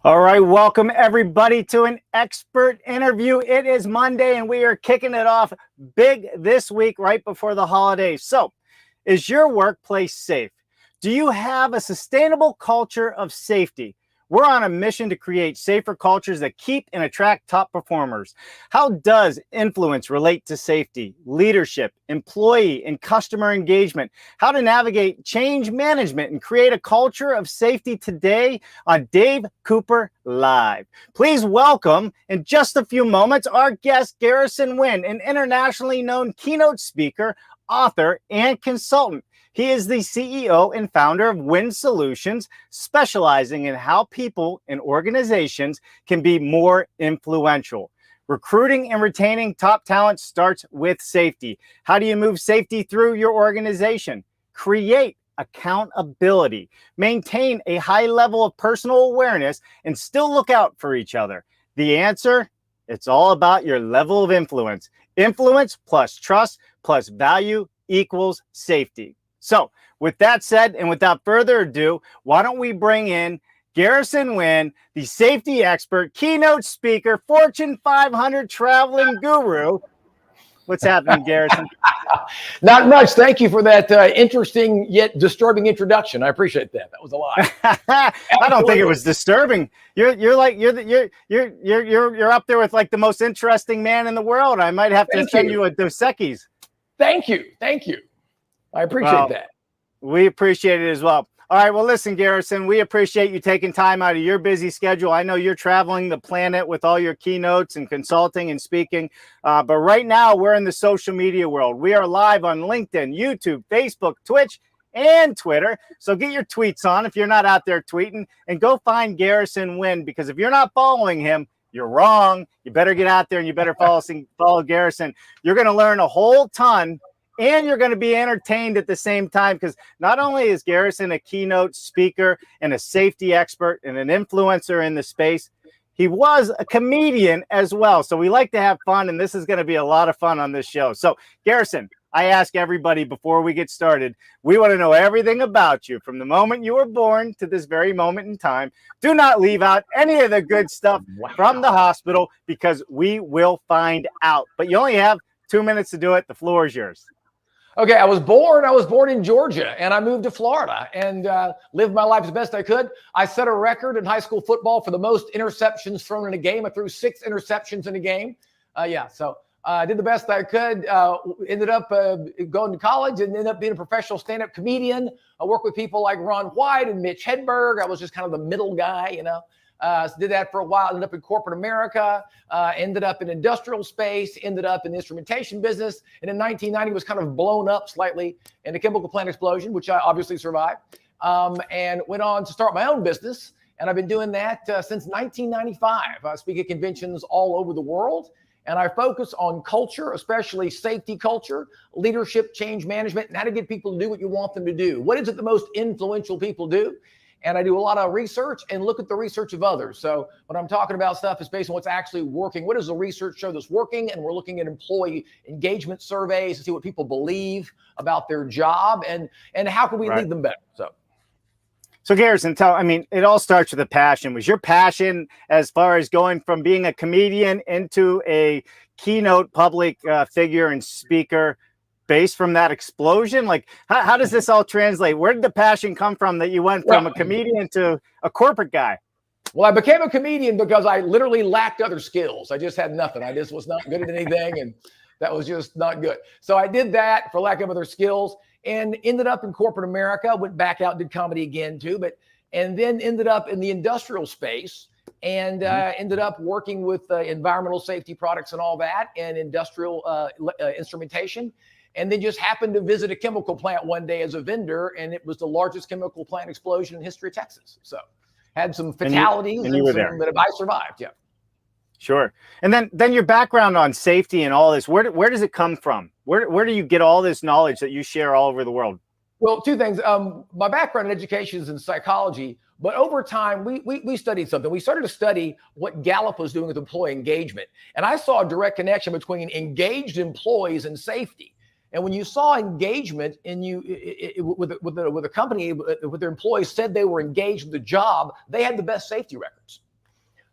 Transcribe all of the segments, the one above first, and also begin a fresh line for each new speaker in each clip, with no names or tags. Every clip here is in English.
All right, welcome everybody to an expert interview. It is Monday and we are kicking it off big this week right before the holidays. So, is your workplace safe? Do you have a sustainable culture of safety? We're on a mission to create safer cultures that keep and attract top performers. How does influence relate to safety, leadership, employee, and customer engagement? How to navigate change management and create a culture of safety today on Dave Cooper Live. Please welcome, in just a few moments, our guest, Garrison Wynn, an internationally known keynote speaker, author, and consultant. He is the CEO and founder of Wynn Solutions, specializing in how people and organizations can be more influential. Recruiting and retaining top talent starts with safety. How do you move safety through your organization? Create accountability, maintain a high level of personal awareness, and still look out for each other. The answer? It's all about your level of influence. Influence plus trust plus value equals safety. So with that said, and without further ado, why don't we bring in Garrison Wynn, the safety expert, keynote speaker, Fortune 500 traveling guru. What's happening, Garrison?
Not much. Thank you for that interesting yet disturbing introduction. I appreciate that. That was a lot.
I don't think it was disturbing. You're up there with like the most interesting man in the world. I might have to send you a Dos Equis.
Thank you. I appreciate that.
We appreciate it as well. All right. Well, listen, Garrison, we appreciate you taking time out of your busy schedule. I know you're traveling the planet with all your keynotes and consulting and speaking. But right now we're in the social media world. We are live on LinkedIn, YouTube, Facebook, Twitch, and Twitter. So get your tweets on if you're not out there tweeting, and go find Garrison Wynn, because if you're not following him, you're wrong. You better get out there and you better follow Garrison. You're going to learn a whole ton. And you're going to be entertained at the same time, because not only is Garrison a keynote speaker and a safety expert and an influencer in the space, he was a comedian as well. So we like to have fun, and this is going to be a lot of fun on this show. So Garrison, I ask everybody before we get started, we want to know everything about you from the moment you were born to this very moment in time. Do not leave out any of the good stuff from the hospital, because we will find out. But you only have 2 minutes to do it. The floor is yours.
Okay, I was born in Georgia, and I moved to Florida and lived my life as best I could. I set a record in high school football for the most interceptions thrown in a game. I threw 6 interceptions in a game. So I did the best I could. Ended up going to college and ended up being a professional stand-up comedian. I worked with people like Ron White and Mitch Hedberg. I was just kind of the middle guy, you know. Did that for a while, ended up in corporate America, ended up in industrial space, ended up in the instrumentation business. And in 1990 was kind of blown up slightly in a chemical plant explosion, which I obviously survived, and went on to start my own business. And I've been doing that since 1995. I speak at conventions all over the world, and I focus on culture, especially safety culture, leadership, change management, and how to get people to do what you want them to do. What is it the most influential people do? And I do a lot of research and look at the research of others. So when I'm talking about stuff, it's based on what's actually working. What does the research show that's working? And we're looking at employee engagement surveys to see what people believe about their job, and how can we lead them better.
So Garrison, it all starts with a passion. Was your passion, as far as going from being a comedian into a keynote public figure and speaker, based from that explosion? Like, how does this all translate? Where did the passion come from that you went from a comedian to a corporate guy?
Well, I became a comedian because I literally lacked other skills. I just had nothing. I just was not good at anything, and that was just not good. So I did that for lack of other skills, and ended up in corporate America. Went back out, did comedy again too, and then ended up in the industrial space, and ended up working with environmental safety products and all that, and industrial instrumentation. And then just happened to visit a chemical plant one day as a vendor, and it was the largest chemical plant explosion in the history of Texas. So had some fatalities, but I survived. Yeah.
Sure. And then your background on safety and all this, where does it come from? Where do you get all this knowledge that you share all over the world?
Well, 2 things. My background in education is in psychology, but over time we studied something. We started to study what Gallup was doing with employee engagement, and I saw a direct connection between engaged employees and safety. And when you saw engagement with a company, with their employees said they were engaged with the job, they had the best safety records.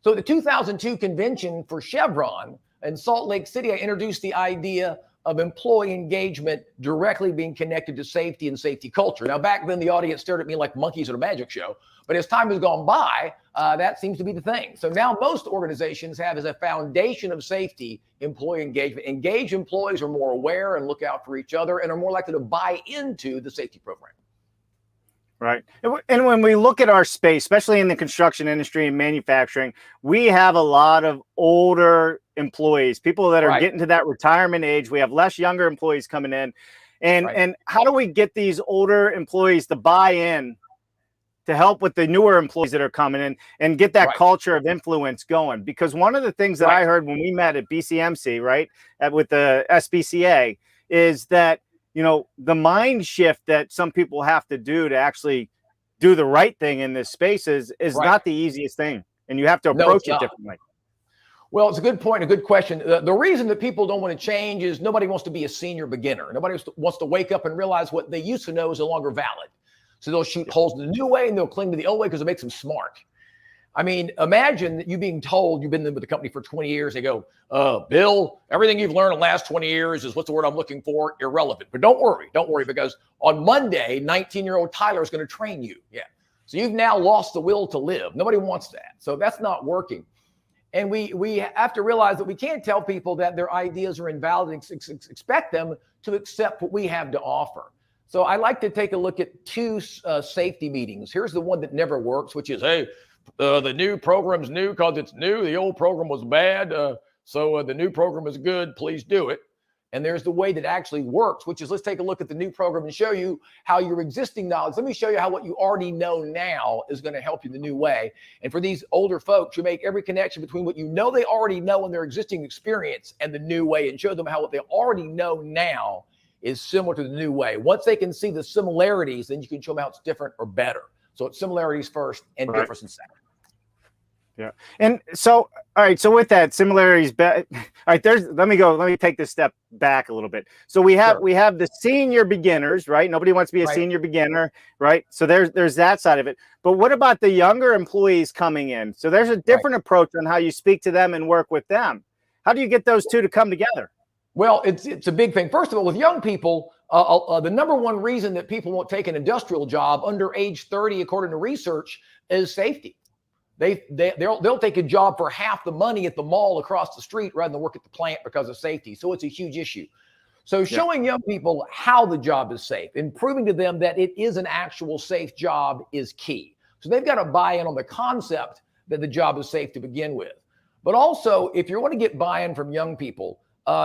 So at the 2002 convention for Chevron in Salt Lake City, I introduced the idea of employee engagement directly being connected to safety and safety culture. Now, back then, the audience stared at me like monkeys at a magic show. But as time has gone by, that seems to be the thing. So now most organizations have as a foundation of safety employee engagement. Engaged employees are more aware and look out for each other and are more likely to buy into the safety program.
Right. And when we look at our space, especially in the construction industry and manufacturing, we have a lot of older employees, people that are getting to that retirement age. We have less younger employees coming in. And how do we get these older employees to buy in to help with the newer employees that are coming in and get that culture of influence going? Because one of the things that I heard when we met at BCMC, with the SBCA, is that, you know, the mind shift that some people have to do to actually do the right thing in this space is not the easiest thing. And you have to approach it differently.
Well, it's a good point, a good question. The reason that people don't want to change is nobody wants to be a senior beginner. Nobody wants to wake up and realize what they used to know is no longer valid. So they'll shoot holes in the new way and they'll cling to the old way because it makes them smart. I mean, imagine you being told, you've been with the company for 20 years. They go, Bill, everything you've learned in the last 20 years is, what's the word I'm looking for? Irrelevant. But don't worry, because on Monday, 19-year-old Tyler is going to train you. Yeah. So you've now lost the will to live. Nobody wants that. So that's not working. And we have to realize that we can't tell people that their ideas are invalid and expect them to accept what we have to offer. So I like to take a look at two safety meetings. Here's the one that never works, which is, hey, the new program's new because it's new. The old program was bad. So the new program is good. Please do it. And there's the way that actually works, which is, let's take a look at the new program and show you how your existing knowledge, let me show you how what you already know now is going to help you the new way. And for these older folks, you make every connection between what you know they already know in their existing experience and the new way, and show them how what they already know now is similar to the new way. Once they can see the similarities, then you can show them how it's different or better. So it's similarities first and differences second.
Yeah. And so, all right. So with that, similarities, all right, let me take this step back a little bit. So we have the senior beginners, right? Nobody wants to be a senior beginner, right? So there's that side of it. But what about the younger employees coming in? So there's a different approach on how you speak to them and work with them. How do you get those two to come together?
Well, it's a big thing. First of all, with young people, the number one reason that people won't take an industrial job under age 30, according to research, is safety. They'll take a job for half the money at the mall across the street rather than work at the plant because of safety. So it's a huge issue. So showing young people how the job is safe and proving to them that it is an actual safe job is key. So they've got to buy in on the concept that the job is safe to begin with. But also, if you want to get buy-in from young people,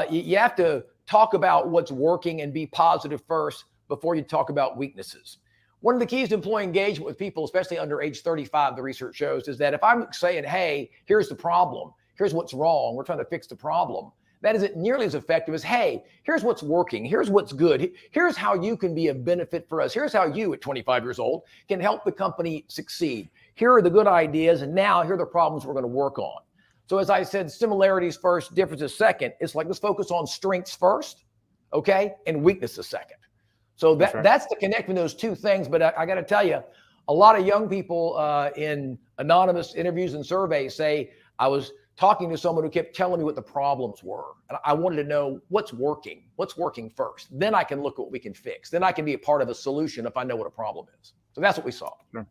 you have to talk about what's working and be positive first before you talk about weaknesses. One of the keys to employee engagement with people, especially under age 35, the research shows, is that if I'm saying, hey, here's the problem, here's what's wrong, we're trying to fix the problem, that isn't nearly as effective as, hey, here's what's working, here's what's good, here's how you can be a benefit for us, here's how you at 25 years old can help the company succeed. Here are the good ideas, and now here are the problems we're going to work on. So as I said, similarities first, differences second. It's like, let's focus on strengths first, okay, and weaknesses second. So that's the connect between those two things. But I got to tell you, a lot of young people in anonymous interviews and surveys say, I was talking to someone who kept telling me what the problems were. And I wanted to know what's working first. Then I can look at what we can fix. Then I can be a part of a solution if I know what a problem is. So that's what we saw.
Sure.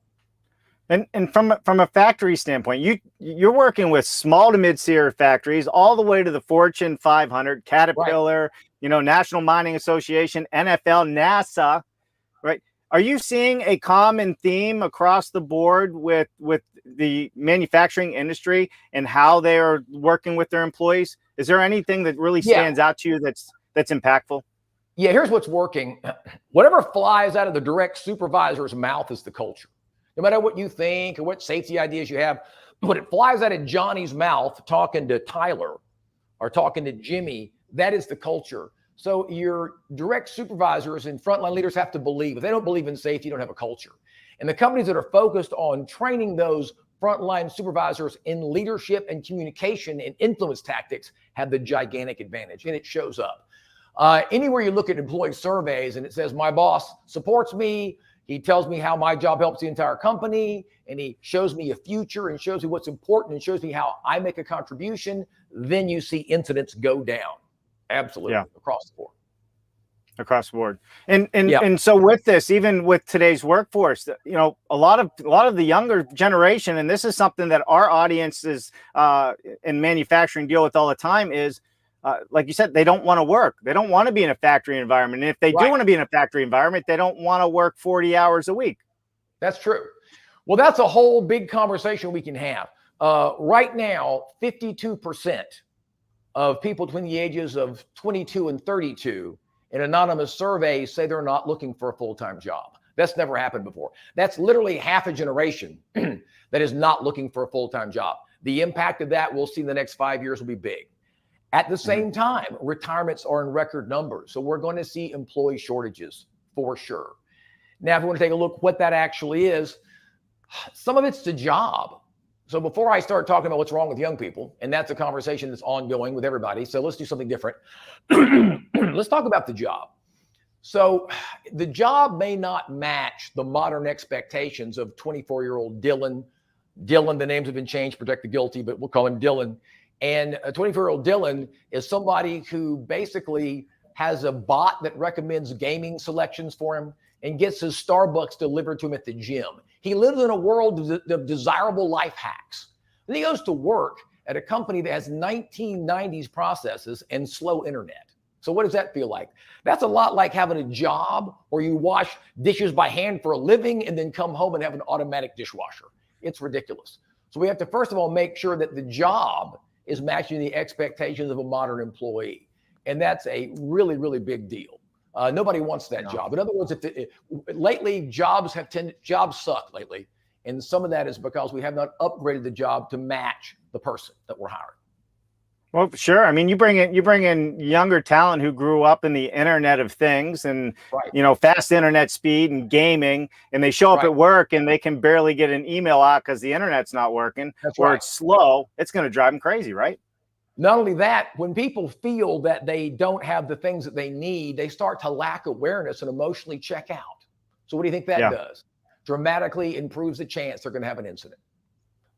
And from a factory standpoint, you're working with small to mid-tier factories all the way to the Fortune 500, Caterpillar, National Mining Association, NFL, NASA, right? Are you seeing a common theme across the board with the manufacturing industry and how they are working with their employees? Is there anything that really stands out to you that's impactful?
Yeah, here's what's working. Whatever flies out of the direct supervisor's mouth is the culture. No matter what you think or what safety ideas you have, when it flies out of Johnny's mouth talking to Tyler or talking to Jimmy, that is the culture. So your direct supervisors and frontline leaders have to believe. If they don't believe in safety, you don't have a culture. And the companies that are focused on training those frontline supervisors in leadership and communication and influence tactics have the gigantic advantage, and it shows up. Anywhere you look at employee surveys and it says, my boss supports me, He tells me how my job helps the entire company, and he shows me a future and shows me what's important and shows me how I make a contribution. Then you see incidents go down. Absolutely.
Yeah.
Across the board.
Across the board. And so with this, even with today's workforce, you know, a lot of the younger generation, and this is something that our audiences in manufacturing deal with all the time, is like you said, they don't want to work. They don't want to be in a factory environment. And if they do want to be in a factory environment, they don't want to work 40 hours a week.
That's true. Well, that's a whole big conversation we can have. Right now, 52% of people between the ages of 22 and 32 in anonymous surveys say they're not looking for a full-time job. That's never happened before. That's literally half a generation that is not looking for a full-time job. The impact of that we'll see in the next 5 years will be big. At the same time, retirements are in record numbers. So we're going to see employee shortages for sure. Now, if you want to take a look what that actually is, some of it's the job. So before I start talking about what's wrong with young people, and that's a conversation that's ongoing with everybody, so let's do something different. Let's talk about the job. So the job may not match the modern expectations of 24-year-old Dylan. Dylan, the names have been changed, protect the guilty, but we'll call him Dylan. And a 24-year-old Dylan is somebody who basically has a bot that recommends gaming selections for him and gets his Starbucks delivered to him at the gym. He lives in a world of desirable life hacks. Then he goes to work at a company that has 1990s processes and slow internet. So what does that feel like? That's a lot like having a job where you wash dishes by hand for a living and then come home and have an automatic dishwasher. It's ridiculous. So we have to, first of all, make sure that the job is matching the expectations of a modern employee. And that's a really, really big deal. Nobody wants that job. In other words, lately jobs suck lately. And some of that is because we have not upgraded the job to match the person that we're hiring.
Well, sure. I mean, you bring in younger talent who grew up in the Internet of Things and, you know, fast internet speed and gaming, and they show up at work and they can barely get an email out because the internet's not working, or it's slow. It's going to drive them crazy, right?
Not only that, when people feel that they don't have the things that they need, they start to lack awareness and emotionally check out. So what do you think that does? Dramatically improves the chance they're going to have an incident.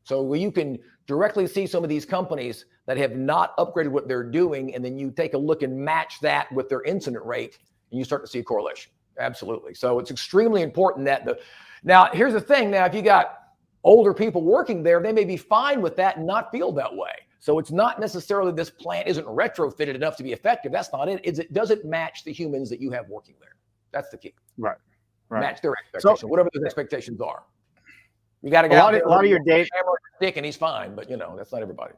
So you can directly see some of these companies that have not upgraded what they're doing, and then you take a look and match that with their incident rate, and you start to see a correlation. Absolutely. So it's extremely important that now here's the thing. Now, if you got older people working there, they may be fine with that and not feel that way. So it's not necessarily this plant isn't retrofitted enough to be effective. That's not it. It doesn't match the humans that you have working there. That's the key.
Right.
Match their expectations, whatever those expectations are. You got to get
a lot of your data,
stick, and he's fine, but you know that's not everybody.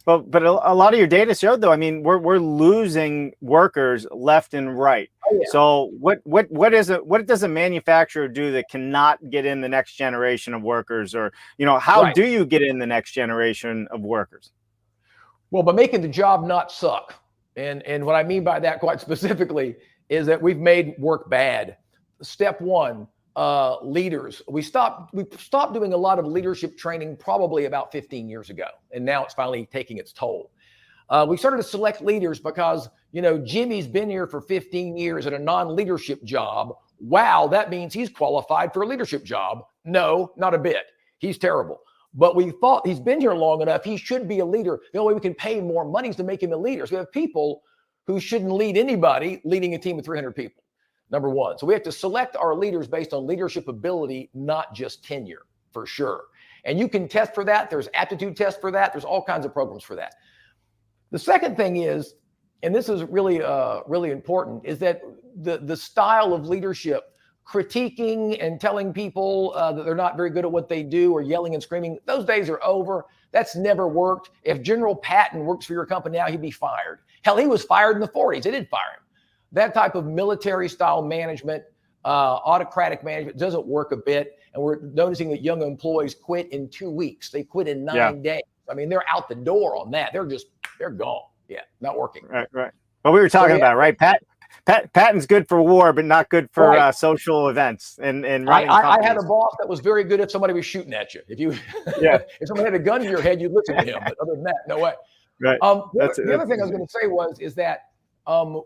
But a lot of your data showed, though. I mean, we're losing workers left and right. Oh, yeah. So what does a manufacturer do that cannot get in the next generation of workers, or how do you get in the next generation of workers?
Well, by making the job not suck, and what I mean by that quite specifically is that we've made work bad. Step one. Leaders. We stopped doing a lot of leadership training probably about 15 years ago, and now it's finally taking its toll. We started to select leaders because, Jimmy's been here for 15 years at a non-leadership job. Wow, that means he's qualified for a leadership job. No, not a bit. He's terrible. But we thought he's been here long enough, he should be a leader. The only way we can pay him more money is to make him a leader. So we have people who shouldn't lead anybody leading a team of 300 people. Number one. So we have to select our leaders based on leadership ability, not just tenure, for sure. And you can test for that. There's aptitude tests for that. There's all kinds of programs for that. The second thing is, and this is really, really important, is that the style of leadership, critiquing and telling people that they're not very good at what they do, or yelling and screaming, those days are over. That's never worked. If General Patton works for your company now, he'd be fired. Hell, he was fired in the 40s. They did fire him. That type of military style management, autocratic management doesn't work a bit. And we're noticing that young employees quit in 2 weeks. They quit in 9 days. I mean, they're out the door on that. They're gone. Yeah, not working.
Right. Well, we were talking about, right? Patton's good for war, but not good for social events. And running
I had a boss that was very good if somebody was shooting at you. If somebody had a gun to your head, you'd listen to him. But other than that, no way.
Right.
The other thing I was going to say is that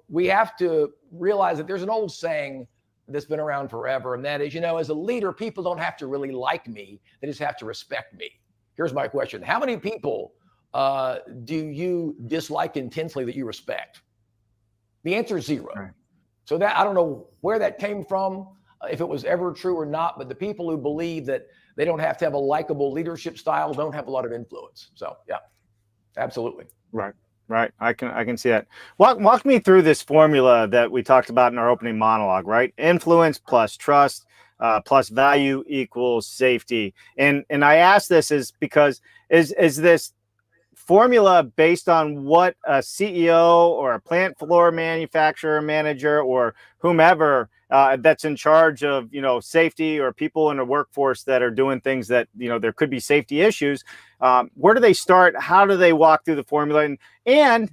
we have to realize that there's an old saying that's been around forever. And that is, as a leader, people don't have to really like me. They just have to respect me. Here's my question. How many people do you dislike intensely that you respect? The answer is 0.
Right.
So that, I don't know where that came from, if it was ever true or not, but the people who believe that they don't have to have a likable leadership style don't have a lot of influence. So yeah, absolutely.
Right. Right. I can see that. Walk me through this formula that we talked about in our opening monologue, right? Influence plus trust plus value equals safety. And I ask this is because is this formula based on what a CEO or a plant floor manufacturer manager or whomever that's in charge of, safety, or people in a workforce that are doing things that, there could be safety issues. Where do they start? How do they walk through the formula? And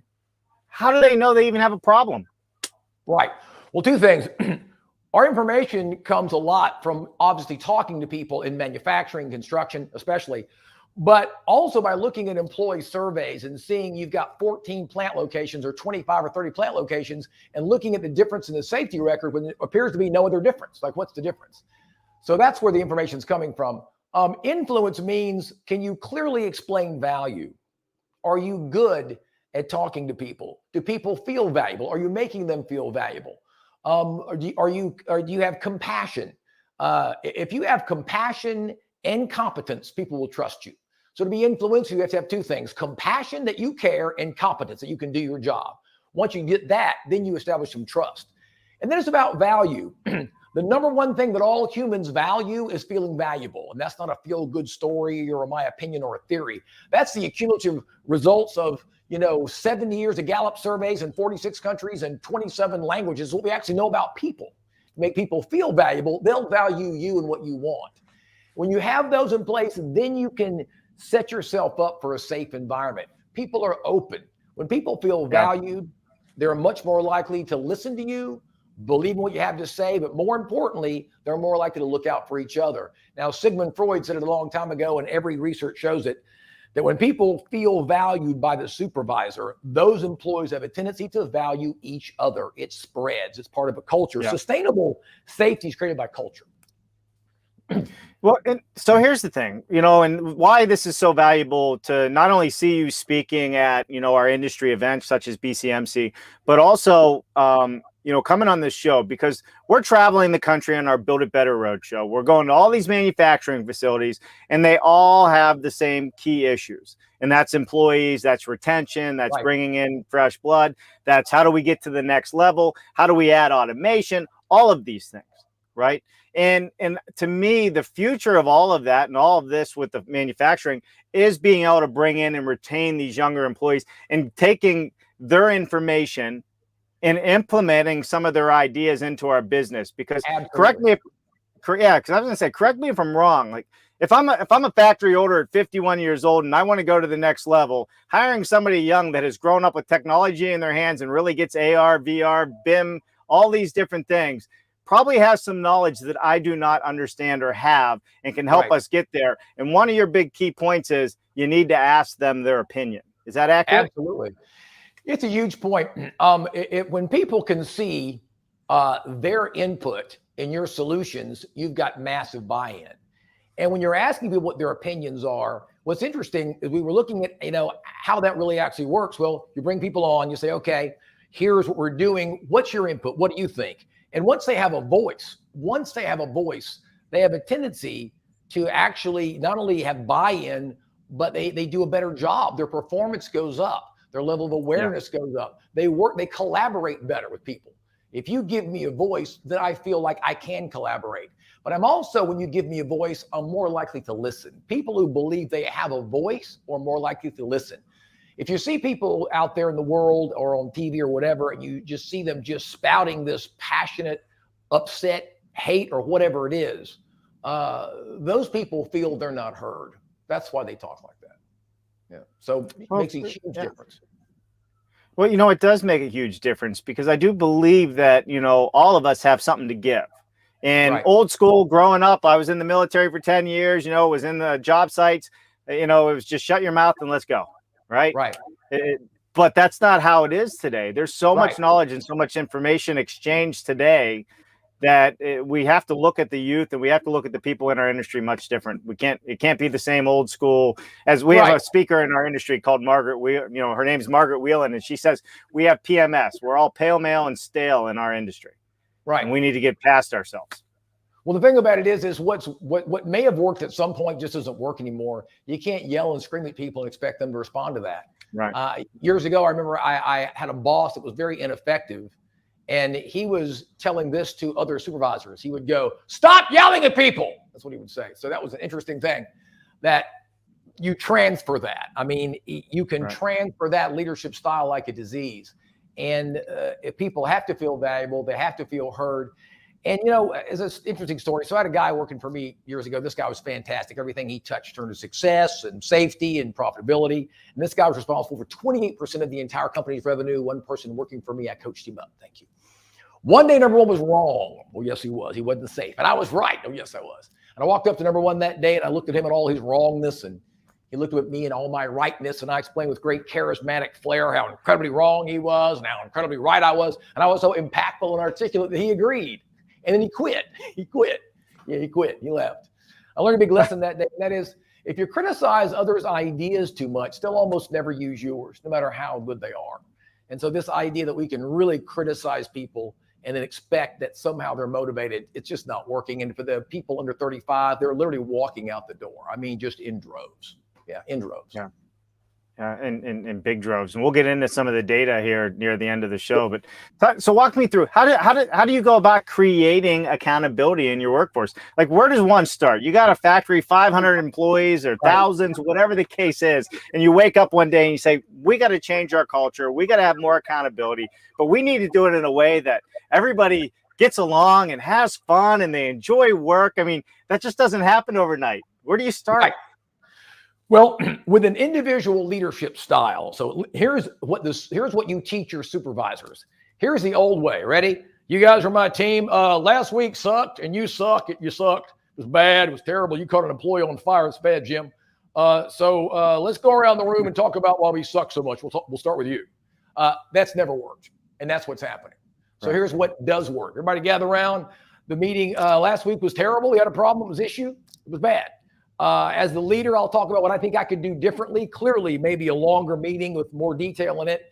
how do they know they even have a problem?
Right. Well, 2 things. Our information comes a lot from obviously talking to people in manufacturing, construction, especially, but also by looking at employee surveys and seeing you've got 14 plant locations or 25 or 30 plant locations and looking at the difference in the safety record when it appears to be no other difference. Like, what's the difference? So that's where the information is coming from. Influence means, can you clearly explain value? Are you good at talking to people? Do people feel valuable? Are you making them feel valuable? Or do you have compassion? If you have compassion and competence, people will trust you. So to be influential, you have to have 2 things: compassion, that you care, and competence, that you can do your job. Once you get that, then you establish some trust. And then it's about value. The number 1 thing that all humans value is feeling valuable. And that's not a feel-good story or my opinion or a theory. That's the accumulative results of 7 years of Gallup surveys in 46 countries and 27 languages. What we actually know about people. To make people feel valuable, they'll value you and what you want. When you have those in place, then you can set yourself up for a safe environment. People are open. When people feel valued, they're much more likely to listen to you, believe in what you have to say, but more importantly, they're more likely to look out for each other. Now, Sigmund Freud said it a long time ago, and every research shows it, that when people feel valued by the supervisor, those employees have a tendency to value each other. It spreads. It's part of a culture. Yeah. Sustainable safety is created by culture.
Well, and so here's the thing, and why this is so valuable to not only see you speaking at, our industry events such as BCMC, but also, coming on this show, because we're traveling the country on our Build It Better Roadshow. We're going to all these manufacturing facilities, and they all have the same key issues. And that's employees, that's retention, that's bringing in fresh blood. That's how do we get to the next level? How do we add automation? All of these things, right? And to me, the future of all of that and all of this with the manufacturing is being able to bring in and retain these younger employees and taking their information and implementing some of their ideas into our business. Because correct me if I'm wrong. Like if I'm a factory owner at 51 years old and I want to go to the next level, hiring somebody young that has grown up with technology in their hands and really gets AR, VR, BIM, all these different things, probably has some knowledge that I do not understand or have and can help us get there. And one of your big key points is you need to ask them their opinion. Is that accurate?
Absolutely. It's a huge point. When people can see their input in your solutions, you've got massive buy-in. And when you're asking people what their opinions are, what's interesting is we were looking at, how that really actually works. Well, you bring people on, you say, okay, here's what we're doing. What's your input? What do you think? And once they have a voice, they have a tendency to actually not only have buy-in, but they do a better job. Their performance goes up. Their level of awareness goes up. They collaborate better with people. If you give me a voice, then I feel like I can collaborate. But I'm also, when you give me a voice, I'm more likely to listen. People who believe they have a voice are more likely to listen. If you see people out there in the world or on TV or whatever, and you just see them just spouting this passionate, upset, hate, or whatever it is, those people feel they're not heard. That's why they talk like that. Yeah. So it makes a huge difference.
Well, it does make a huge difference because I do believe that, all of us have something to give. And old school, growing up, I was in the military for 10 years, was in the job sites, it was just shut your mouth and let's go. Right. But that's not how it is today. There's so much knowledge and so much information exchanged today that we have to look at the youth and we have to look at the people in our industry much different. It can't be the same old school. As we have a speaker in our industry called Margaret Wheel, her name's Margaret Whelan, and she says we have PMS. We're all pale, male, and stale in our industry.
Right.
And we need to get past ourselves.
Well, the thing about it is what may have worked at some point just doesn't work anymore. You can't yell and scream at people and expect them to respond to that.
Right.
Years ago, I remember I had a boss that was very ineffective, and he was telling this to other supervisors. He would go, "Stop yelling at people." That's what he would say. So that was an interesting thing, that you transfer that. I mean, you can transfer that leadership style like a disease. And if people have to feel valuable, they have to feel heard. And, it's an interesting story. So I had a guy working for me years ago. This guy was fantastic. Everything he touched turned to success and safety and profitability. And this guy was responsible for 28% of the entire company's revenue. One person working for me, I coached him up. Thank you. One day, number one was wrong. Well, yes, he was. He wasn't safe. And I was right. Oh, yes, I was. And I walked up to number one that day, and I looked at him and all his wrongness, and he looked at me and all my rightness, and I explained with great charismatic flair how incredibly wrong he was and how incredibly right I was. And I was so impactful and articulate that he agreed. And then he quit. He quit. Yeah, he quit. He left. I learned a big lesson that day, and that is, if you criticize others' ideas too much, they'll almost never use yours, no matter how good they are. And so this idea that we can really criticize people and then expect that somehow they're motivated, it's just not working. And for the people under 35, they're literally walking out the door. I mean, just in droves. Yeah, in droves.
Yeah. In big droves. And we'll get into some of the data here near the end of the show. But so walk me through, how do you go about creating accountability in your workforce? Like, where does one start? You got a factory, 500 employees or thousands, whatever the case is. And you wake up one day and you say, we got to change our culture. We got to have more accountability, but we need to do it in a way that everybody gets along and has fun and they enjoy work. I mean, that just doesn't happen overnight. Where do you start?
Right. Well, with an individual leadership style. So here's what you teach your supervisors. Here's the old way. Ready? You guys are my team. Last week sucked, and you sucked. You sucked. It was bad. It was terrible. You caught an employee on fire. It's bad, Jim. So let's go around the room and talk about why we suck so much. We'll start with you. That's never worked, and that's what's happening. So here's what does work. Everybody gather around. The meeting last week was terrible. We had a problem. It was an issue. It was bad. As the leader, I'll talk about what I think I could do differently. Clearly, maybe a longer meeting with more detail in it.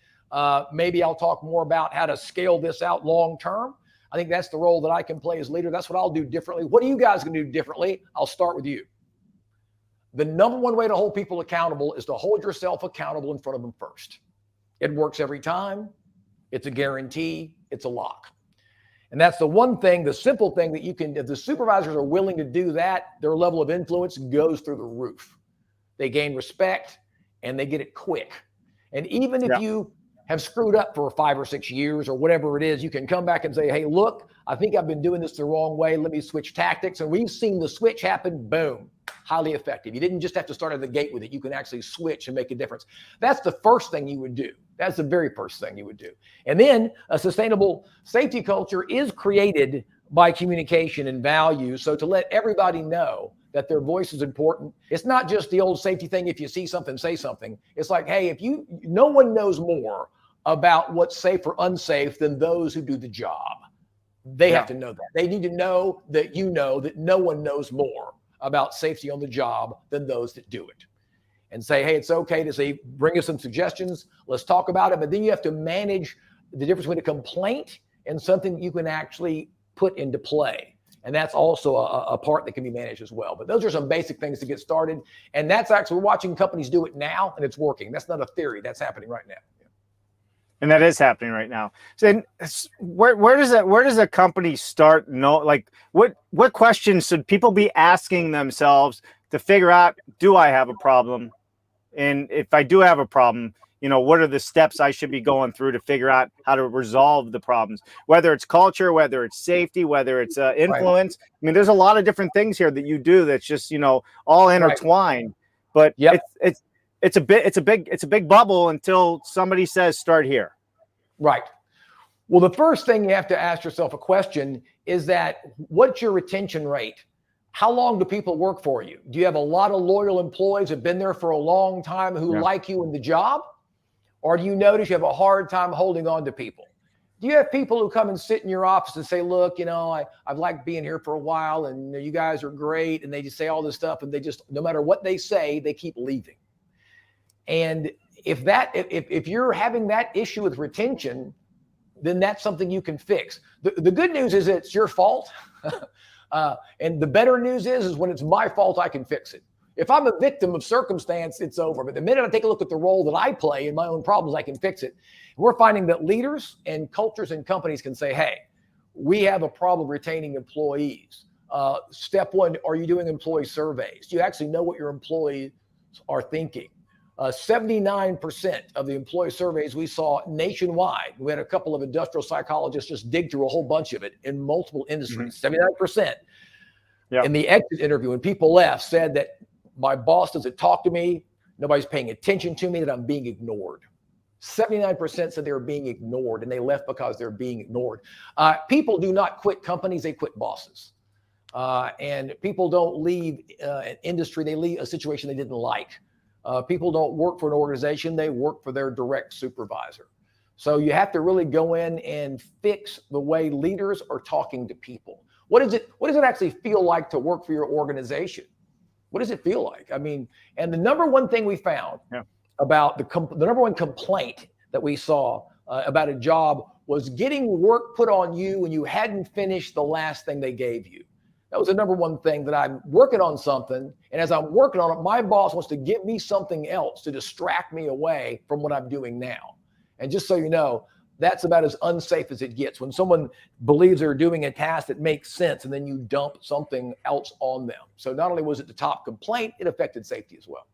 Maybe I'll talk more about how to scale this out long term. I think that's the role that I can play as leader. That's what I'll do differently. What are you guys going to do differently? I'll start with you. The number one way to hold people accountable is to hold yourself accountable in front of them first. It works every time. It's a guarantee. It's a lock. And that's the one thing, the simple thing that you can, if the supervisors are willing to do that, their level of influence goes through the roof. They gain respect and they get it quick. And even if you have screwed up for 5 or 6 years or whatever it is, you can come back and say, hey, look, I think I've been doing this the wrong way. Let me switch tactics. And we've seen the switch happen. Boom. Highly effective. You didn't just have to start at the gate with it. You can actually switch and make a difference. That's the first thing you would do. That's the very first thing you would do. And then a sustainable safety culture is created by communication and value. So to let everybody know that their voice is important. It's not just the old safety thing. If you see something, say something. It's like, hey, no one knows more about what's safe or unsafe than those who do the job. They have to know that. They need to know that that no one knows more about safety on the job than those that do it. And say, hey, it's okay to say, bring us some suggestions. Let's talk about it. But then you have to manage the difference between a complaint and something you can actually put into play. And that's also a part that can be managed as well. But those are some basic things to get started. And that's actually, we're watching companies do it now, and it's working. That's not a theory. That's happening right now.
And that is happening right now. So where does a company start? What questions should people be asking themselves to figure out, do I have a problem? And if I do have a problem, what are the steps I should be going through to figure out how to resolve the problems, whether it's culture, whether it's safety, whether it's influence. Right. I mean, there's a lot of different things here that you do that's just, all intertwined, but it's a big bubble until somebody says, start here.
Right. Well, the first thing you have to ask yourself a question is that, what's your retention rate? How long do people work for you? Do you have a lot of loyal employees who have been there for a long time who like you in the job? Or do you notice you have a hard time holding on to people? Do you have people who come and sit in your office and say, look, I've liked being here for a while and you guys are great. And they just say all this stuff and they just, no matter what they say, they keep leaving. And if you're having that issue with retention, then that's something you can fix. The good news is it's your fault. And the better news is when it's my fault, I can fix it. If I'm a victim of circumstance, it's over. But the minute I take a look at the role that I play in my own problems, I can fix it. We're finding that leaders and cultures and companies can say, hey, we have a problem retaining employees. Step one, are you doing employee surveys? Do you actually know what your employees are thinking? 79% of the employee surveys we saw nationwide, we had a couple of industrial psychologists just dig through a whole bunch of it in multiple industries, 79%. In the exit interview, when people left, said that my boss doesn't talk to me, nobody's paying attention to me, that I'm being ignored. 79% said they were being ignored, and they left because they're being ignored. People do not quit companies, they quit bosses. And people don't leave an industry, they leave a situation they didn't like. People don't work for an organization, they work for their direct supervisor. So you have to really go in and fix the way leaders are talking to people. What does it actually feel like to work for your organization? What does it feel like? I mean, and the number one thing we found about the number one complaint that we saw about a job was getting work put on you when you hadn't finished the last thing they gave you. That was the number one thing, that I'm working on something, and as I'm working on it, my boss wants to give me something else to distract me away from what I'm doing now. And just so you know, that's about as unsafe as it gets. When someone believes they're doing a task that makes sense and then you dump something else on them. So not only was it the top complaint, it affected safety as well.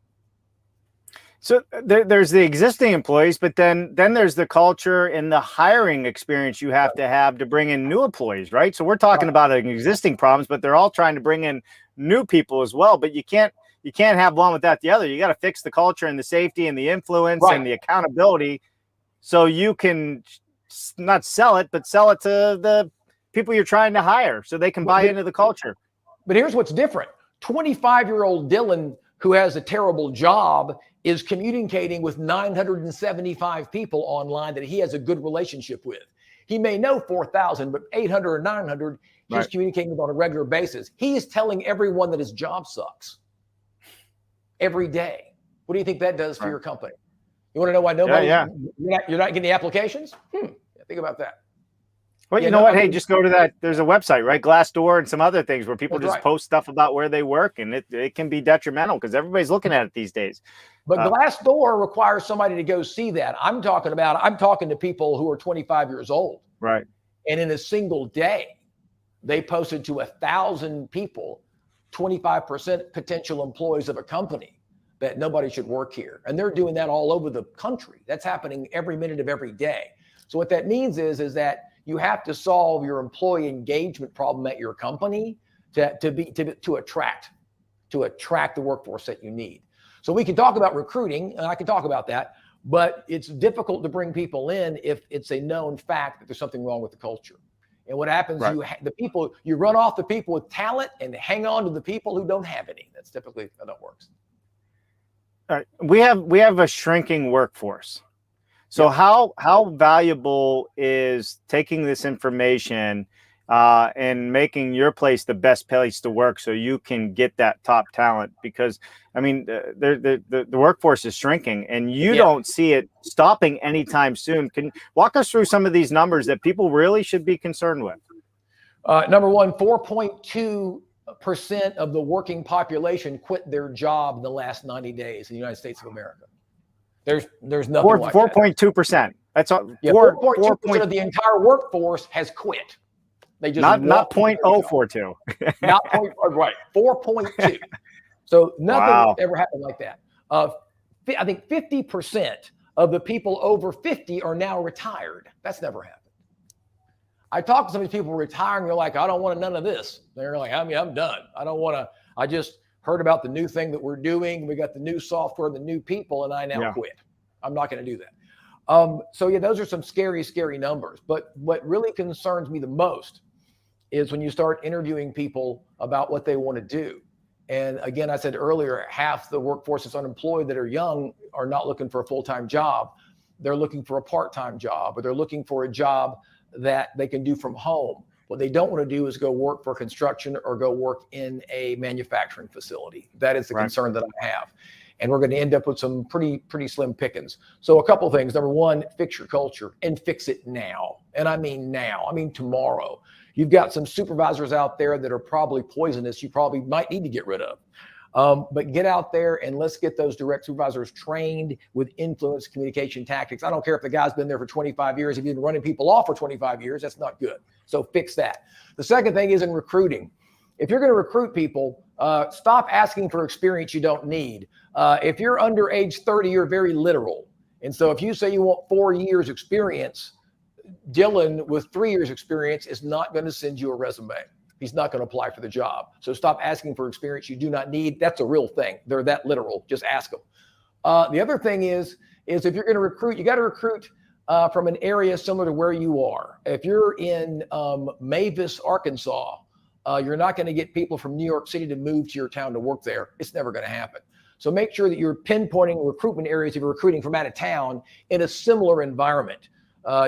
So there's the existing employees, but then there's the culture and the hiring experience you have to bring in new employees, right? So we're talking about existing problems, but they're all trying to bring in new people as well. But you can't have one without the other. You got to fix the culture and the safety and the influence and the accountability, so you can not sell it, but sell it to the people you're trying to hire so they can buy into the culture.
But here's what's different. 25-year-old Dylan, who has a terrible job, is communicating with 975 people online that he has a good relationship with. He may know 4,000, but 800 or 900, he's communicating with on a regular basis. He is telling everyone that his job sucks every day. What do you think that does for your company? You want to know why nobody? You're not getting the applications? Think about that.
Well, you know what? Hey, just go to that. There's a website, right? Glassdoor and some other things where people just post stuff about where they work, and it can be detrimental because everybody's looking at it these days.
But Glassdoor requires somebody to go see that. I'm talking to people who are 25 years old.
Right.
And in a single day, they posted to 1,000 people, 25% potential employees of a company, that nobody should work here. And they're doing that all over the country. That's happening every minute of every day. So what that means is that you have to solve your employee engagement problem at your company to attract the workforce that you need. So we can talk about recruiting, and I can talk about that, but it's difficult to bring people in if it's a known fact that there's something wrong with the culture. And what happens, you run off the people with talent and hang on to the people who don't have any. That's typically how that works.
All right. We have a shrinking workforce. So how valuable is taking this information and making your place the best place to work so you can get that top talent? Because I mean, the workforce is shrinking, and you don't see it stopping anytime soon. Can you walk us through some of these numbers that people really should be concerned with?
Number one, 4.2% of the working population quit their job in the last 90 days in the United States of America. There's nothing like
4.2%. That's all.
4.2% of the entire workforce has quit. They just
not 0.042.
Not 4.2. So nothing ever happened like that. I think 50% of the people over 50 are now retired. That's never happened. I talk to some of these people retiring. They're like, I don't want none of this. They're like, I'm done. I don't want to. I just heard about the new thing that we're doing. We got the new software, the new people, and I now quit. I'm not going to do that. So those are some scary, scary numbers. But what really concerns me the most is when you start interviewing people about what they want to do. And again, I said earlier, half the workforce that's unemployed that are young are not looking for a full-time job. They're looking for a part-time job, or they're looking for a job that they can do from home. What they don't want to do is go work for construction or go work in a manufacturing facility. That is the concern that I have. And we're going to end up with some pretty slim pickings. So a couple of things. Number one, fix your culture and fix it now. And I mean now. I mean tomorrow. You've got some supervisors out there that are probably poisonous. You probably might need to get rid of. But get out there and let's get those direct supervisors trained with influence communication tactics. I don't care if the guy's been there for 25 years. If you've been running people off for 25 years, that's not good. So fix that. The second thing is in recruiting. If you're going to recruit people, stop asking for experience you don't need. If you're under age 30, you're very literal. And so if you say you want 4 years experience, Dylan with 3 years experience is not going to send you a resume. He's not going to apply for the job. So stop asking for experience you do not need. That's a real thing. They're that literal. Just ask them. The other thing is if you're going to recruit, you got to recruit from an area similar to where you are. If you're in Mavis, Arkansas, you're not going to get people from New York City to move to your town to work there. It's never going to happen. So make sure that you're pinpointing recruitment areas if you're recruiting from out of town in a similar environment.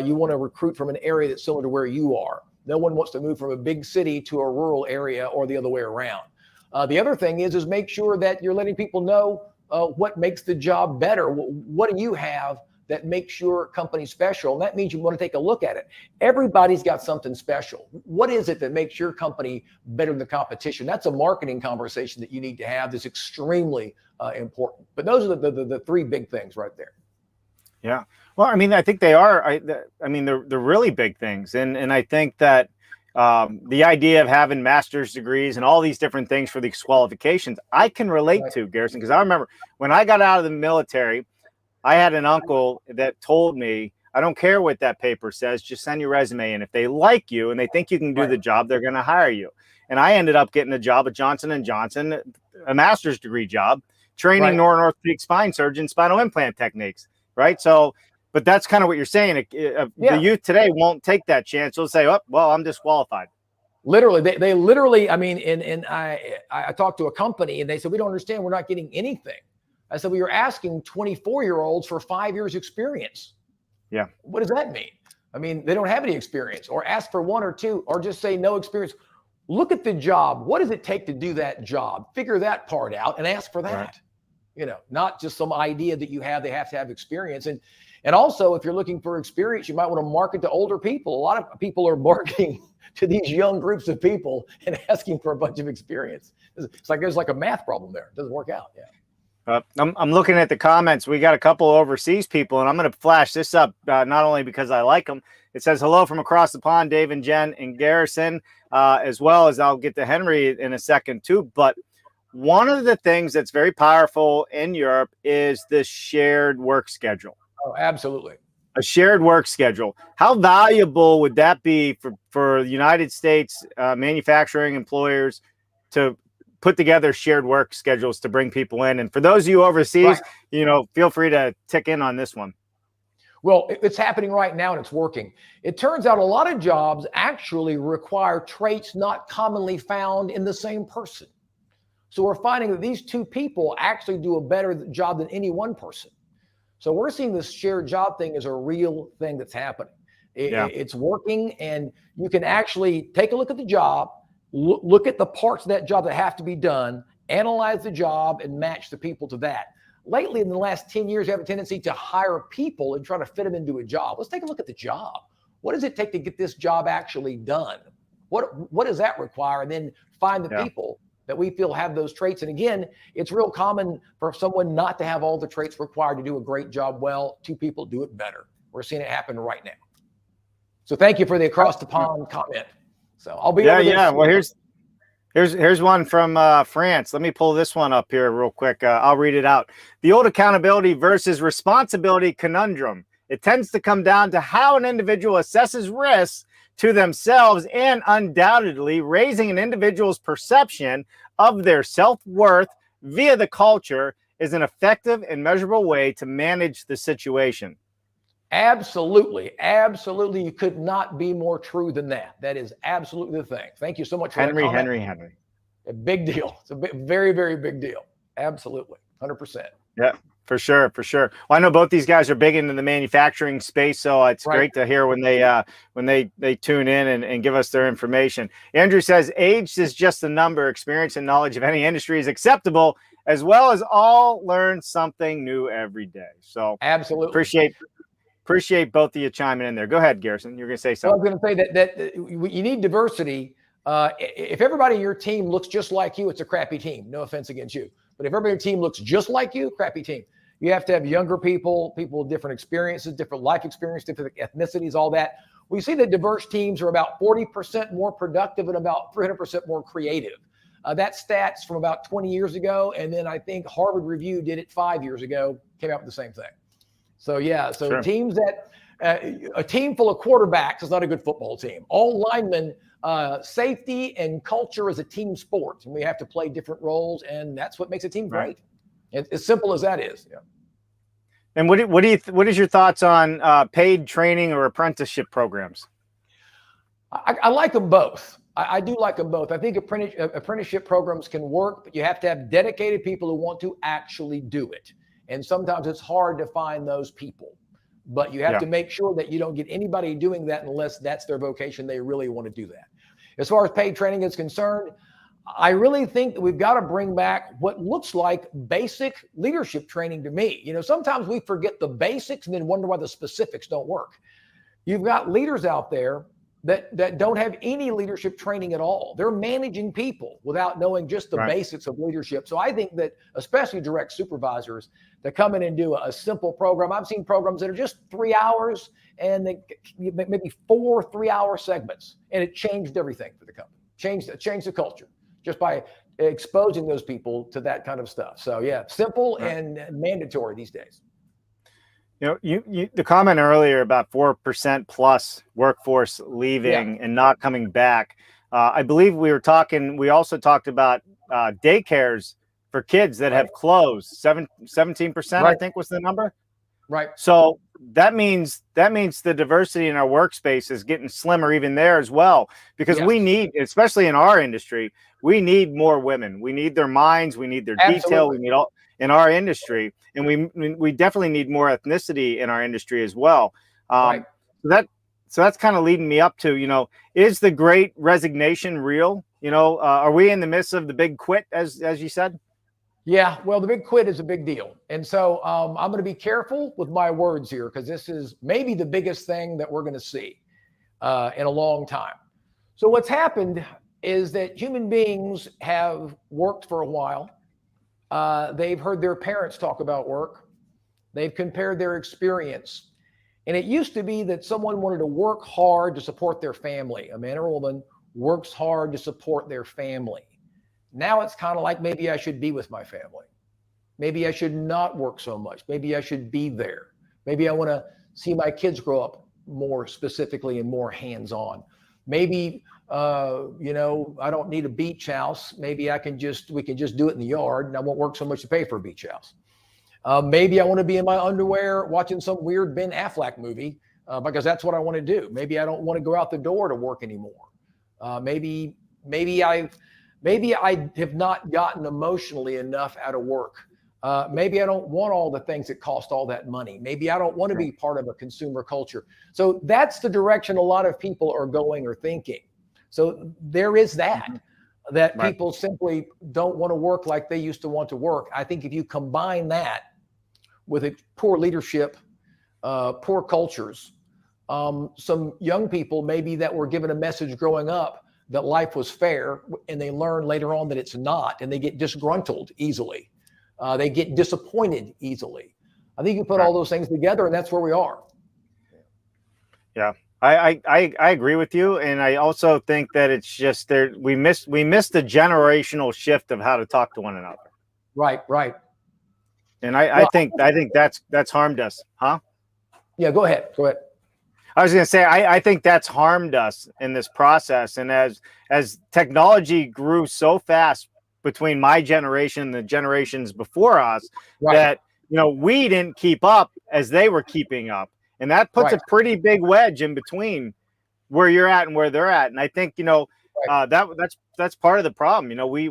You want to recruit from an area that's similar to where you are. No one wants to move from a big city to a rural area or the other way around. The other thing is make sure that you're letting people know what makes the job better. What do you have that makes your company special? And that means you want to take a look at it. Everybody's got something special. What is it that makes your company better than the competition? That's a marketing conversation that you need to have that's extremely important. But those are the three big things right there.
Yeah. Well, I mean, I think they are. I mean, they're really big things. And I think that the idea of having master's degrees and all these different things for these qualifications, I can relate to, Garrison, because I remember when I got out of the military, I had an uncle that told me, I don't care what that paper says, just send your resume. And if they like you and they think you can do the job, they're going to hire you. And I ended up getting a job at Johnson & Johnson, a master's degree job, training orthopedic spine surgeon, spinal implant techniques. Right. So, but that's kind of what you're saying. The youth today won't take that chance. They'll say, oh, well, I'm disqualified.
Literally, they literally, I mean, and I talked to a company and they said, we don't understand. We're not getting anything. I said, well, you're asking 24-year-olds for 5 years experience.
Yeah.
What does that mean? I mean, they don't have any experience, or ask for 1 or 2, or just say no experience. Look at the job. What does it take to do that job? Figure that part out and ask for that. Right. You know, not just some idea that you have, they have to have experience. And also, if you're looking for experience, you might want to market to older people. A lot of people are marketing to these young groups of people and asking for a bunch of experience. It's like there's like a math problem there. It doesn't work out. Yeah.
I'm looking at the comments. We got a couple overseas people, and I'm going to flash this up, not only because I like them. It says, hello from across the pond, Dave and Jen and Garrison, as well as I'll get to Henry in a second too. But one of the things that's very powerful in Europe is the shared work schedule.
Oh, absolutely.
A shared work schedule. How valuable would that be for the United States manufacturing employers to put together shared work schedules to bring people in? And for those of you overseas, you know, feel free to tick in on this one.
Well, it's happening right now and it's working. It turns out a lot of jobs actually require traits not commonly found in the same person. So we're finding that these two people actually do a better job than any one person. So we're seeing this shared job thing as a real thing that's happening. It's working, and you can actually take a look at the job, look at the parts of that job that have to be done, analyze the job, and match the people to that. Lately, in the last 10 years, we have a tendency to hire people and try to fit them into a job. Let's take a look at the job. What does it take to get this job actually done? What does that require? And then find the people that we feel have those traits. And again, it's real common for someone not to have all the traits required to do a great job well. Two people do it better. We're seeing it happen right now. So thank you for the across the pond comment. So I'll be over this.
Well, here's one from France. Let me pull this one up here real quick. I'll read it out. The old accountability versus responsibility conundrum. It tends to come down to how an individual assesses risks to themselves, and undoubtedly raising an individual's perception of their self-worth via the culture is an effective and measurable way to manage the situation.
Absolutely. Absolutely. You could not be more true than that. That is absolutely the thing. Thank you so much for
Henry.
A big deal. It's a very, very big deal. Absolutely. 100%.
Yeah, For sure, for sure. Well, I know both these guys are big into the manufacturing space, so it's great to hear when they tune in and give us their information. Andrew says, age is just a number. Experience and knowledge of any industry is acceptable, as well as all learn something new every day. So
absolutely
appreciate both of you chiming in there. Go ahead, Garrison. You're going to say something.
Well, I was going to say that you need diversity. If everybody in your team looks just like you, it's a crappy team. No offense against you. But if everybody in your team looks just like you, crappy team. You have to have younger people with different experiences, different life experience, different ethnicities, all that. We see that diverse teams are about 40% more productive and about 300% more creative. That stat's from about 20 years ago. And then I think Harvard Review did it 5 years ago, came out with the same thing. So, sure. Teams that a team full of quarterbacks is not a good football team. All linemen, safety and culture is a team sport, and we have to play different roles, and that's what makes a team great. As simple as that is. Yeah.
And what is your thoughts on paid training or apprenticeship programs?
I like them both. I do like them both. I think apprenticeship programs can work, but you have to have dedicated people who want to actually do it. And sometimes it's hard to find those people. But you have to make sure that you don't get anybody doing that unless that's their vocation. They really want to do that. As far as paid training is concerned, I really think that we've got to bring back what looks like basic leadership training to me. You know, sometimes we forget the basics and then wonder why the specifics don't work. You've got leaders out there that don't have any leadership training at all. They're managing people without knowing just the basics of leadership. So I think that especially direct supervisors that come in and do a simple program. I've seen programs that are just 3 hours and they maybe 4 3-hour segments, and it changed everything for the company. Changed the culture just by exposing those people to that kind of stuff. So simple and mandatory these days.
You know, you the comment earlier about 4% plus workforce leaving and not coming back. I believe we also talked about daycares for kids that have closed. 17%, I think was the number.
Right.
So that means the diversity in our workspace is getting slimmer even there as well, because we need, especially in our industry, we need more women. We need their minds. We need their detail. We need all in our industry, and we definitely need more ethnicity in our industry as well. So that's kind of leading me up to, you know, is the Great Resignation real? You know, are we in the midst of the big quit, as you said?
Yeah, well, the big quit is a big deal. And so I'm going to be careful with my words here, because this is maybe the biggest thing that we're going to see in a long time. So what's happened is that human beings have worked for a while. They've heard their parents talk about work. They've compared their experience. And it used to be that someone wanted to work hard to support their family. A man or a woman works hard to support their family. Now it's kind of like, maybe I should be with my family. Maybe I should not work so much. Maybe I should be there. Maybe I want to see my kids grow up more specifically and more hands-on. Maybe, you know, I don't need a beach house. Maybe we can just do it in the yard, and I won't work so much to pay for a beach house. Maybe I want to be in my underwear watching some weird Ben Affleck movie because that's what I want to do. Maybe I don't want to go out the door to work anymore. Maybe I have not gotten emotionally enough out of work. Maybe I don't want all the things that cost all that money. Maybe I don't want to be part of a consumer culture. So that's the direction a lot of people are going or thinking. So there is that people simply don't want to work like they used to want to work. I think if you combine that with a poor leadership, poor cultures, some young people maybe that were given a message growing up that life was fair, and they learn later on that it's not, and they get disgruntled easily. They get disappointed easily. I think you put all those things together, and that's where we are.
Yeah, I agree with you, and I also think that it's just there. We missed the generational shift of how to talk to one another. Right. And I think that's harmed us, huh?
Yeah, go ahead.
I was going to say, I think that's harmed us in this process. And as technology grew so fast between my generation and the generations before us, that, you know, we didn't keep up as they were keeping up. And that puts a pretty big wedge in between where you're at and where they're at. And I think, you know, that's part of the problem. You know, we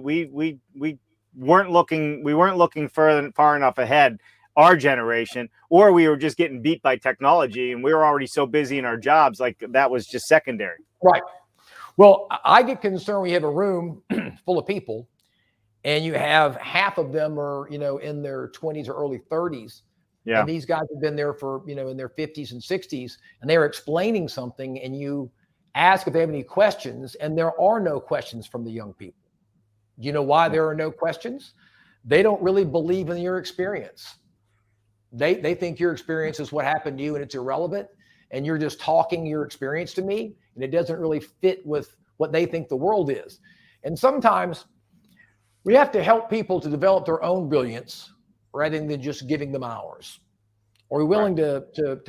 weren't looking far enough ahead our generation, or we were just getting beat by technology and we were already so busy in our jobs, like that was just secondary.
Right. Well, I get concerned when you have a room full of people and you have half of them are, in their 20s or early 30s.
Yeah.
And these guys have been there for, in their 50s and 60s, and they're explaining something, and you ask if they have any questions, and there are no questions from the young people. Do you know why there are no questions? They don't really believe in your experience. They think your experience is what happened to you and it's irrelevant, and you're just talking your experience to me, and it doesn't really fit with what they think the world is. And sometimes we have to help people to develop their own brilliance rather than just giving them ours. Are we willing to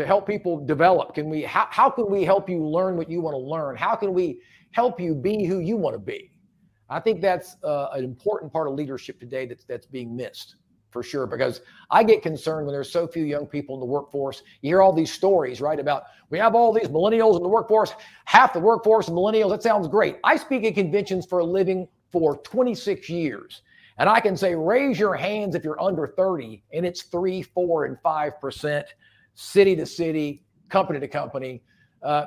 help people develop? How can we help you learn what you want to learn? How can we help you be who you want to be? I think that's an important part of leadership today that's being missed, for sure, because I get concerned when there's so few young people in the workforce. You hear all these stories, right, about we have all these millennials in the workforce, half the workforce is millennials. That sounds great. I speak at conventions for a living for 26 years. And I can say, raise your hands if you're under 30, and it's 3%, 4%, and 5%, city to city, company to company.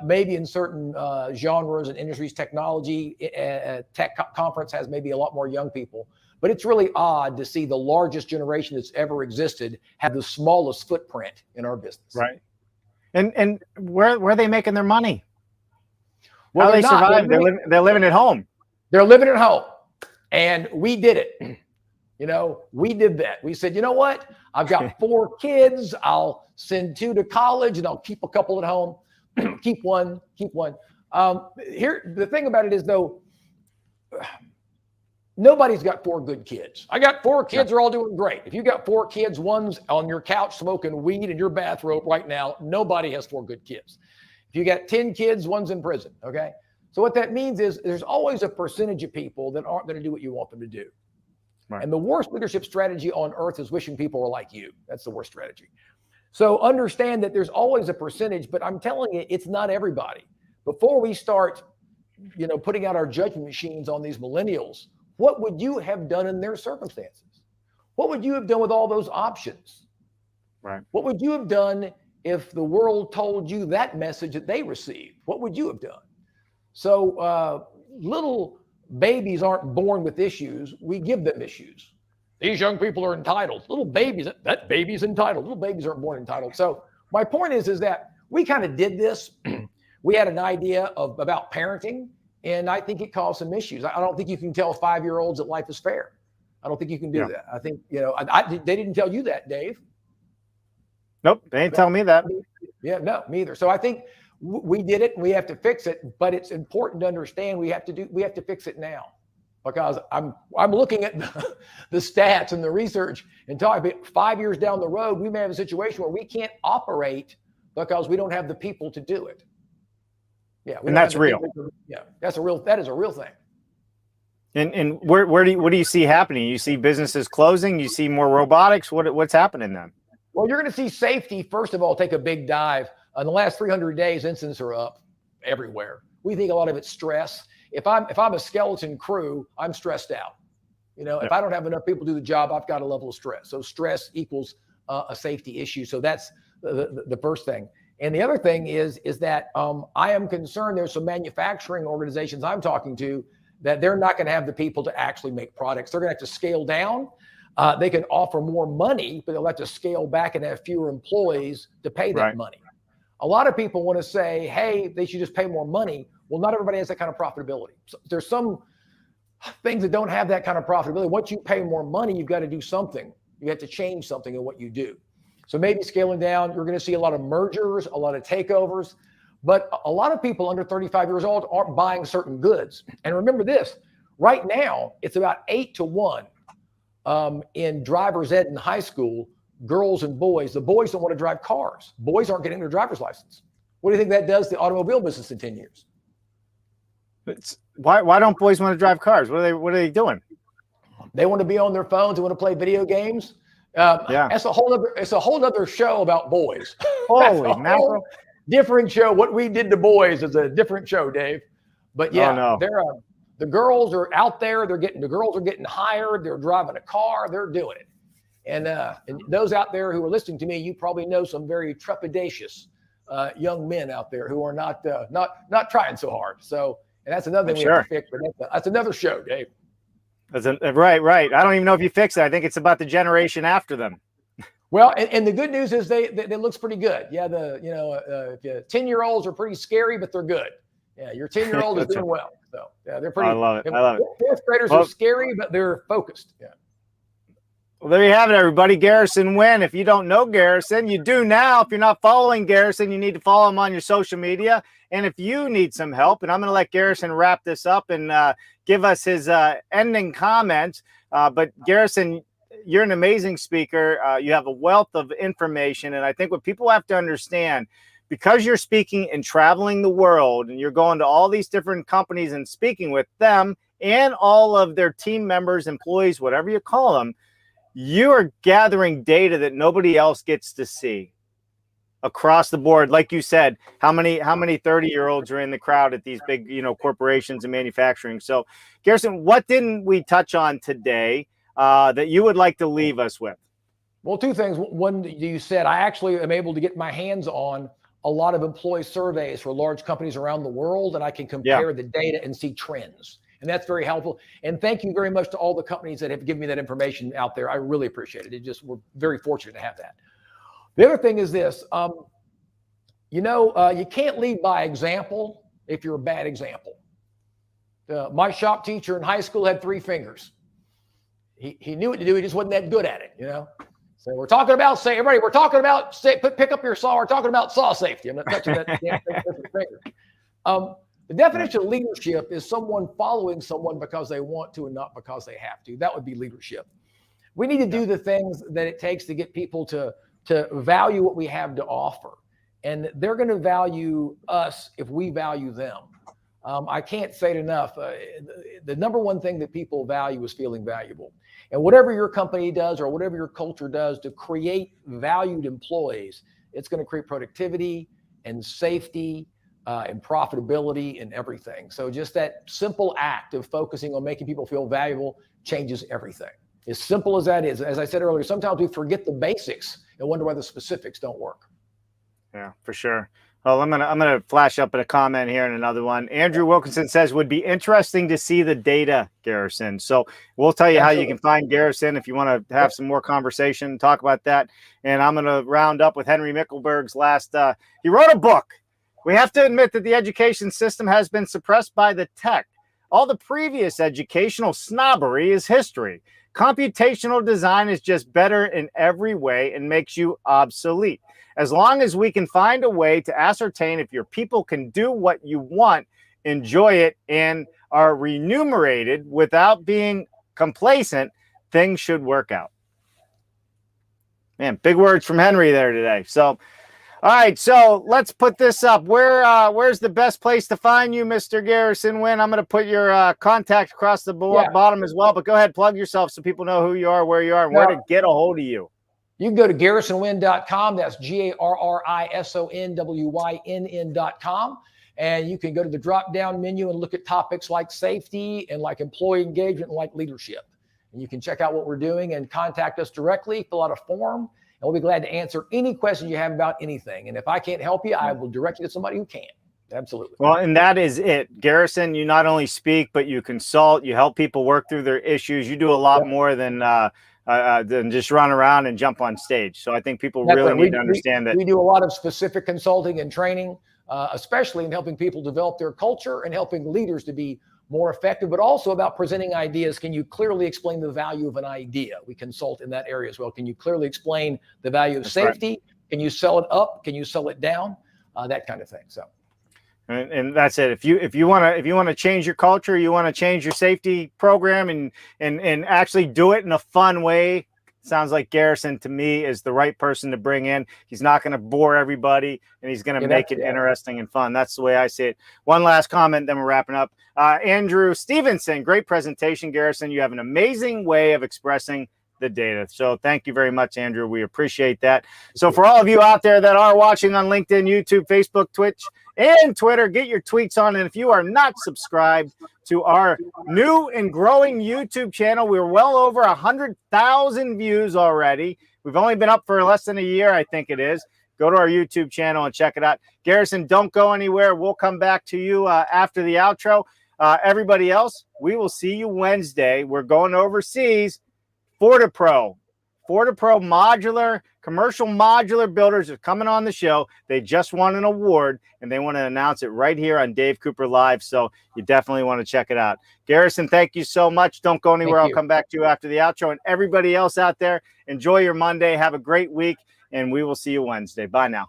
Maybe in certain genres and industries, technology, tech conference has maybe a lot more young people. But it's really odd to see the largest generation that's ever existed have the smallest footprint in our business.
Right. And where are they making their money?
Well,
how they survive? They're living at home.
They're living at home. And we did it. We did that. We said, you know what? I've got 4 kids. I'll send 2 to college and I'll keep a couple at home. keep one. Here, the thing about it is, though, nobody's got 4 good kids. I got 4 kids, are all doing great. If you got 4 kids, one's on your couch smoking weed in your bathrobe right now, nobody has 4 good kids. If you got 10 kids, one's in prison, okay? So what that means is there's always a percentage of people that aren't going to do what you want them to do. Right. And the worst leadership strategy on earth is wishing people were like you. That's the worst strategy. So understand that there's always a percentage, but I'm telling you, it's not everybody. Before we start, putting out our judgment machines on these millennials, what would you have done in their circumstances? What would you have done with all those options?
Right.
What would you have done if the world told you that message that they received? What would you have done? So little babies aren't born with issues. We give them issues. These young people are entitled. Little babies, that baby's entitled. Little babies aren't born entitled. So my point is that we kind of did this. We had an idea about parenting, and I think it caused some issues. I don't think you can tell 5-year-olds that life is fair. I don't think you can do that. I think, they didn't tell you that, Dave.
Nope, they didn't tell me that.
Yeah, no, me either. So I think we did it and we have to fix it, but it's important to understand we have to fix it now, because I'm looking at the stats and the research and talking about 5 years down the road, we may have a situation where we can't operate because we don't have the people to do it. Yeah.
And that's real.
Yeah. That is a real thing.
And what do you see happening? You see businesses closing, you see more robotics. What's happening then?
Well, you're going to see safety, first of all, take a big dive. In the last 300 days, incidents are up everywhere. We think a lot of it's stress. If I'm a skeleton crew, I'm stressed out. If I don't have enough people to do the job, I've got a level of stress. So stress equals a safety issue. So that's the first thing. And the other thing is that I am concerned there's some manufacturing organizations I'm talking to that they're not going to have the people to actually make products. They're going to have to scale down. They can offer more money, but they'll have to scale back and have fewer employees to pay that money. A lot of people want to say, hey, they should just pay more money. Well, not everybody has that kind of profitability. So there's some things that don't have that kind of profitability. Once you pay more money, you've got to do something. You have to change something in what you do. So maybe scaling down, you're going to see a lot of mergers, a lot of takeovers, but a lot of people under 35 years old aren't buying certain goods. And remember this, right now, it's about 8-1 in driver's ed in high school. Girls and boys, the boys don't want to drive cars. Boys aren't getting their driver's license. What do you think that does to the automobile business in 10 years?
Why don't boys want to drive cars? What are they doing?
They want to be on their phones. They want to play video games. It's a whole other show about boys.
Holy mackerel.
Different show. What we did to boys is a different show, Dave. But the girls are out there. The girls are getting hired. They're driving a car. They're doing it. And those out there who are listening to me, you probably know some very trepidatious young men out there who are not trying so hard. So, and that's another thing we have to fix. But that's another show, Dave.
Right. I don't even know if you fix it. I think it's about the generation after them.
Well, and the good news is they looks pretty good. Yeah, 10-year-olds are pretty scary, but they're good. Yeah, your 10-year-old is doing well. So yeah, they're pretty.
I love it.
Fourth graders are scary, but they're focused. Yeah.
Well, there you have it, everybody. Garrison Wynn. If you don't know Garrison, you do now. If you're not following Garrison, you need to follow him on your social media. And if you need some help, and I'm going to let Garrison wrap this up and give us his ending comments. But Garrison, you're an amazing speaker. You have a wealth of information. And I think what people have to understand, because you're speaking and traveling the world and you're going to all these different companies and speaking with them and all of their team members, employees, whatever you call them, you are gathering data that nobody else gets to see across the board. Like you said, how many 30-year-olds are in the crowd at these big, corporations and manufacturing. So Garrison, what didn't we touch on today that you would like to leave us with?
Well, two things. One, you said, I actually am able to get my hands on a lot of employee surveys for large companies around the world, and I can compare the data and see trends. And that's very helpful. And thank you very much to all the companies that have given me that information out there. I really appreciate it. We're very fortunate to have that. The other thing is this, you can't lead by example if you're a bad example. My shop teacher in high school had 3 fingers. He knew what to do. He just wasn't that good at it, So we're talking about, everybody, we're talking about, pick up your saw. We're talking about saw safety. I'm not touching that damn thing with my finger. The definition of leadership is someone following someone because they want to and not because they have to. That would be leadership. We need to do the things that it takes to get people to value what we have to offer. And they're going to value us if we value them. I can't say it enough. The number one thing that people value is feeling valuable. And whatever your company does or whatever your culture does to create valued employees, it's going to create productivity and safety and profitability and everything. So just that simple act of focusing on making people feel valuable changes everything. As simple as that is. As I said earlier, sometimes we forget the basics and wonder why the specifics don't work.
Yeah, for sure. Well, I'm gonna flash up at a comment here and another one. Andrew Wilkinson says, would be interesting to see the data, Garrison. So we'll tell you how you can find Garrison if you want to have some more conversation, talk about that. And I'm gonna round up with Henry Mickelberg's last. He wrote a book. We have to admit that the education system has been suppressed by the tech. All the previous educational snobbery is history. Computational design is just better in every way and makes you obsolete. As long as we can find a way to ascertain if your people can do what you want, enjoy it, and are remunerated without being complacent, things should work out. Man, big words from Henry there today. So, all right, so let's put this up. Where's the best place to find you, Mr. Garrison Wynn? I'm going to put your contact across the bottom as well, but go ahead, plug yourself so people know who you are, where you are, and where to get a hold of you.
You can go to GarrisonWynn.com. That's GarrisonWynn.com. And you can go to the drop-down menu and look at topics like safety and like employee engagement and like leadership. And you can check out what we're doing and contact us directly, fill out a form, and we'll be glad to answer any questions you have about anything. And if I can't help you, I will direct you to somebody who can. Absolutely.
Well, and that is it. Garrison, you not only speak, but you consult, you help people work through their issues. You do a lot more than just run around and jump on stage. So I think people really need to understand that.
We do a lot of specific consulting and training, especially in helping people develop their culture and helping leaders to be more effective, but also about presenting ideas. Can you clearly explain the value of an idea? We consult in that area as well. Can you clearly explain the value of safety? Right. Can you sell it up? Can you sell it down? That kind of thing. So.
And that's it. If you want to change your culture, you want to change your safety program and actually do it in a fun way. Sounds like Garrison to me is the right person to bring in. He's not going to bore everybody, and he's going to make it interesting and fun. That's the way I see it. One last comment, then we're wrapping up. Andrew Stevenson, great presentation, Garrison. You have an amazing way of expressing the data. So thank you very much, Andrew. We appreciate that. So for all of you out there that are watching on LinkedIn, YouTube, Facebook, Twitch, and Twitter, get your tweets on. And if you are not subscribed to our new and growing YouTube channel, we're well over 100,000 views already. We've only been up for less than a year, I think it is. Go to our YouTube channel and check it out. Garrison, don't go anywhere. We'll come back to you after the outro. Everybody else, we will see you Wednesday. We're going overseas. FortiPro modular, commercial modular builders are coming on the show. They just won an award, and they want to announce it right here on Dave Cooper Live. So you definitely want to check it out. Garrison, thank you so much. Don't go anywhere. I'll come back to you after the outro. And everybody else out there, enjoy your Monday. Have a great week, and we will see you Wednesday. Bye now.